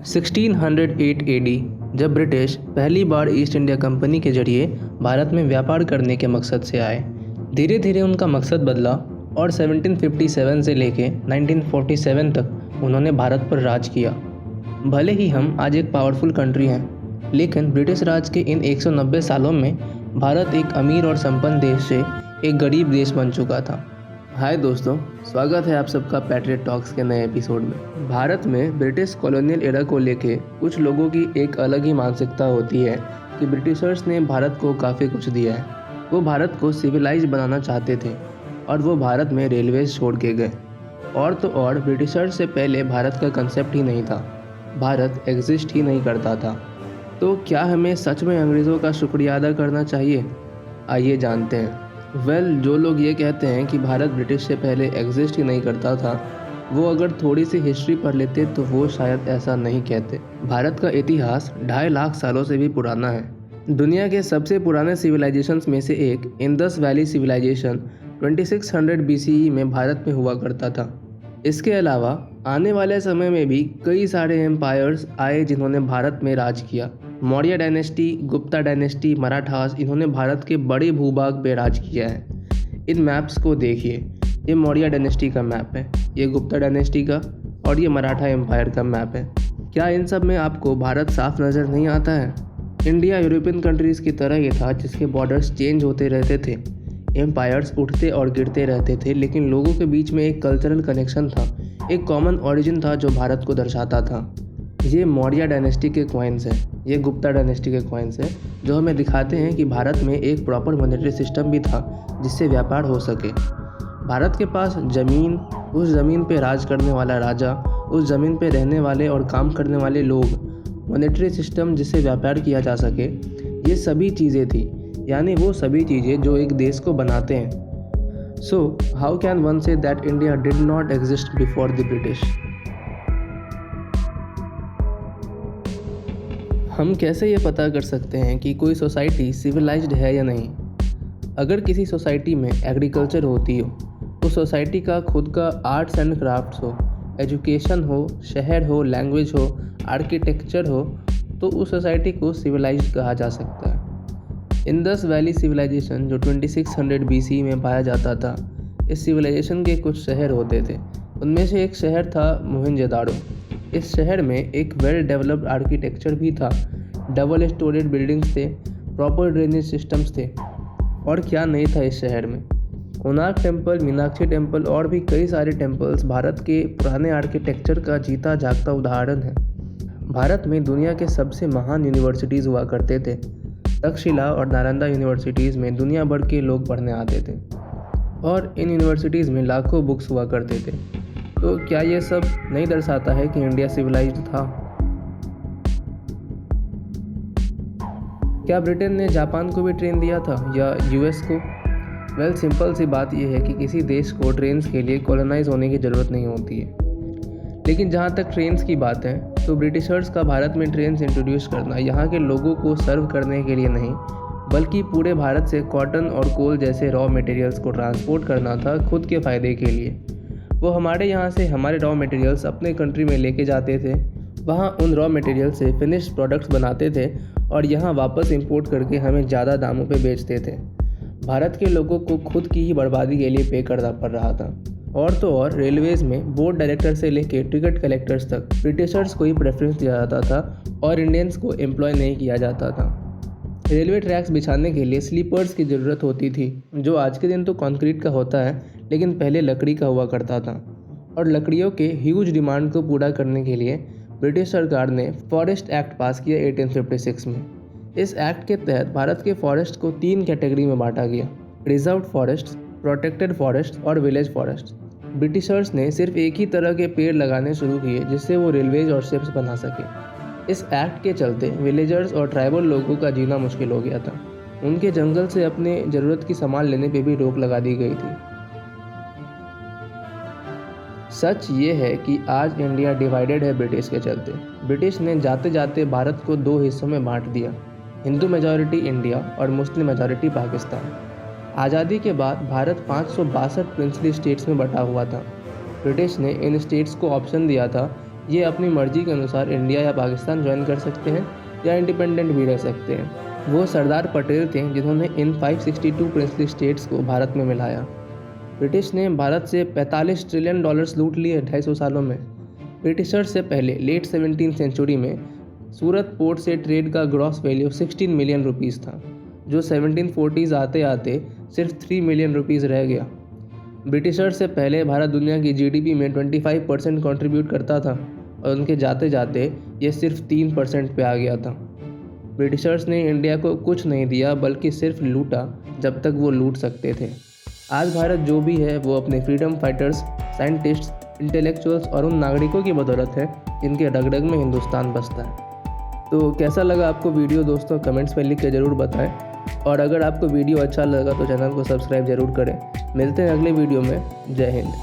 1608 AD जब British पहली बार east India company के जरिए भारत में व्यापार करने के मकसद से आए, धीरे धीरे उनका मकसद बदला और 1757 से लेके 1947 तक उन्होंने भारत पर राज किया। भले ही हम आज एक पावरफुल कंट्री हैं, लेकिन ब्रिटिश राज के इन 190 सालों में भारत एक अमीर और संपन्न देश से एक गरीब देश बन चुका था। हाय दोस्तों, स्वागत है आप सबका पैट्रियट टॉक्स के नए एपिसोड में। भारत में ब्रिटिश कॉलोनियल एरा को लेके कुछ लोगों की एक अलग ही मानसिकता होती है कि ब्रिटिशर्स ने भारत को काफ़ी कुछ दिया है। वो भारत को सिविलाइज बनाना चाहते थे और वो भारत में रेलवेज छोड़ के गए। और तो और ब्रिटिशर्स से पहले भारत का कंसेप्ट ही नहीं था, भारत एग्जिस्ट ही नहीं करता था। तो क्या हमें सच में अंग्रेज़ों का शुक्रिया अदा करना चाहिए? आइए जानते हैं। जो लोग ये कहते हैं कि भारत ब्रिटिश से पहले एग्जिस्ट ही नहीं करता था, वो अगर थोड़ी सी हिस्ट्री पढ़ लेते तो वो शायद ऐसा नहीं कहते। भारत का इतिहास 2.5 लाख सालों से भी पुराना है। दुनिया के सबसे पुराने सिविलाइजेशंस में से एक इंडस वैली सिविलाइजेशन 2600 BCE में भारत में हुआ करता था। इसके अलावा आने वाले समय में भी कई सारे एम्पायर्स आए जिन्होंने भारत में राज किया। मौर्य डायनेस्टी, गुप्ता डायनेस्टी, मराठास, इन्होंने भारत के बड़े भूभाग पे राज किया है। इन मैप्स को देखिए, ये मौर्य डायनेस्टी का मैप है, ये गुप्ता डायनेस्टी का और ये मराठा एम्पायर का मैप है। क्या इन सब में आपको भारत साफ नज़र नहीं आता है? इंडिया यूरोपियन कंट्रीज़ की तरह ही था जिसके बॉर्डर्स चेंज होते रहते थे, एम्पायर्स उठते और गिरते रहते थे, लेकिन लोगों के बीच में एक कल्चरल कनेक्शन था, एक कॉमन ओरिजिन था जो भारत को दर्शाता था। ये मौर्य डायनेस्टी के कॉइन्स हैं, ये गुप्ता डायनेस्टी के कॉइन्स हैं, जो हमें दिखाते हैं कि भारत में एक प्रॉपर मॉनेटरी सिस्टम भी था जिससे व्यापार हो सके। भारत के पास ज़मीन, उस ज़मीन पे राज करने वाला राजा, उस ज़मीन पे रहने वाले और काम करने वाले लोग, मॉनेटरी सिस्टम जिससे व्यापार किया जा सके, ये सभी चीज़ें थी, यानी वो सभी चीज़ें जो एक देश को बनाते हैं। So how can one say that India did not exist before the British? हम कैसे ये पता कर सकते हैं कि कोई सोसाइटी सिविलाइज्ड है या नहीं? अगर किसी सोसाइटी में एग्रीकल्चर होती हो, उस सोसाइटी का खुद का आर्ट्स एंड क्राफ्ट्स हो, एजुकेशन हो, शहर हो, लैंग्वेज हो, आर्किटेक्चर हो, तो उस सोसाइटी को सिविलाइज्ड कहा जा सकता है। इंडस वैली सिविलाइजेशन जो 2600 BCE में पाया जाता था, इस सिविलाइजेशन के कुछ शहर होते थे। उनमें से एक शहर था मोहनजोदाड़ो। इस शहर में एक वेल डेवलप्ड आर्किटेक्चर भी था, डबल स्टोरेड बिल्डिंग्स थे, प्रॉपर ड्रेनेज सिस्टम्स थे। और क्या नहीं था इस शहर में? कोणार्क टेम्पल, मीनाक्षी टेम्पल और भी कई सारे टेम्पल्स भारत के पुराने आर्किटेक्चर का जीता जागता उदाहरण है। भारत में दुनिया के सबसे महान यूनिवर्सिटीज़ हुआ करते थे। तक्षशिला और नालंदा यूनिवर्सिटीज़ में दुनिया भर के लोग पढ़ने आते थे और इन यूनिवर्सिटीज़ में लाखों बुक्स हुआ करते थे। तो क्या ये सब नहीं दर्शाता है कि इंडिया सिविलाइज्ड था? क्या ब्रिटेन ने जापान को भी ट्रेन दिया था या US को? सिंपल सी बात यह है कि किसी देश को ट्रेन्स के लिए कॉलोनाइज होने की ज़रूरत नहीं होती है। लेकिन जहाँ तक ट्रेन्स की बात है, तो ब्रिटिशर्स का भारत में ट्रेन्स इंट्रोड्यूस करना यहाँ के लोगों को सर्व करने के लिए नहीं, बल्कि पूरे भारत से कॉटन और कोल जैसे रॉ मटेरियल्स को ट्रांसपोर्ट करना था खुद के फ़ायदे के लिए। वो हमारे यहाँ से हमारे रॉ मटेरियल्स अपने कंट्री में लेके जाते थे, वहाँ उन रॉ मटेरियल से फिनिश्ड प्रोडक्ट्स बनाते थे और यहाँ वापस इंपोर्ट करके हमें ज़्यादा दामों पे बेचते थे। भारत के लोगों को खुद की ही बर्बादी के लिए पे करना पड़ रहा था। और तो और रेलवेज़ में बोर्ड डायरेक्टर से लेके टिकट कलेक्टर्स तक ब्रिटिशर्स को ही प्रेफरेंस दिया जाता था और इंडियंस को एम्प्लॉय नहीं किया जाता था। रेलवे ट्रैक्स बिछाने के लिए स्लीपर्स की ज़रूरत होती थी, जो आज के दिन तो कंक्रीट का होता है, लेकिन पहले लकड़ी का हुआ करता था। और लकड़ियों के ह्यूज डिमांड को पूरा करने के लिए ब्रिटिश सरकार ने फॉरेस्ट एक्ट पास किया 1856 में। इस एक्ट के तहत भारत के फॉरेस्ट को 3 कैटेगरी में बांटा गया: रिजर्व्ड फॉरेस्ट, प्रोटेक्टेड फॉरेस्ट और विलेज फॉरेस्ट। ब्रिटिशर्स ने सिर्फ एक ही तरह के पेड़ लगाने शुरू किए जिससे वो रेलवेज और शिप्स बना सके। इस एक्ट के चलते विलेजर्स और ट्राइबल लोगों का जीना मुश्किल हो गया था। उनके जंगल से अपने ज़रूरत की सामान लेने पे भी रोक लगा दी गई थी। सच ये है कि आज इंडिया डिवाइडेड है ब्रिटिश के चलते। ब्रिटिश ने जाते जाते भारत को 2 हिस्सों में बांट दिया, हिंदू मेजॉरिटी इंडिया और मुस्लिम मेजॉरिटी पाकिस्तान। आज़ादी के बाद भारत 562 प्रिंसली स्टेट्स में बटा हुआ था। ब्रिटिश ने इन स्टेट्स को ऑप्शन दिया था ये अपनी मर्जी के अनुसार इंडिया या पाकिस्तान ज्वाइन कर सकते हैं या इंडिपेंडेंट भी रह सकते हैं। वो सरदार पटेल थे जिन्होंने इन 562 प्रिंसली स्टेट्स को भारत में मिलाया। ब्रिटिश ने भारत से 45 ट्रिलियन डॉलर्स लूट लिए 250 सालों में। ब्रिटिशर्स से पहले लेट 17th सेंचुरी में सूरत पोर्ट से ट्रेड का ग्रॉस वैल्यू 16 मिलियन रुपीज़ था, जो 1740s आते आते सिर्फ 3 मिलियन रुपीज़ रह गया। ब्रिटिशर्स से पहले भारत दुनिया की जीडीपी में 25% कंट्रीब्यूट करता था और उनके जाते जाते ये सिर्फ 3% पे आ गया था। ब्रिटिशर्स ने इंडिया को कुछ नहीं दिया बल्कि सिर्फ लूटा जब तक वो लूट सकते थे। आज भारत जो भी है वो अपने फ्रीडम फाइटर्स, साइंटिस्ट्स, इंटेलेक्चुअल्स और उन नागरिकों की बदौलत है जिनके रग-रग में हिंदुस्तान बसता है। तो कैसा लगा आपको वीडियो दोस्तों, कमेंट्स में लिख के ज़रूर बताएं। और अगर आपको वीडियो अच्छा लगा तो चैनल को सब्सक्राइब ज़रूर करें। मिलते हैं अगले वीडियो में। जय हिंद।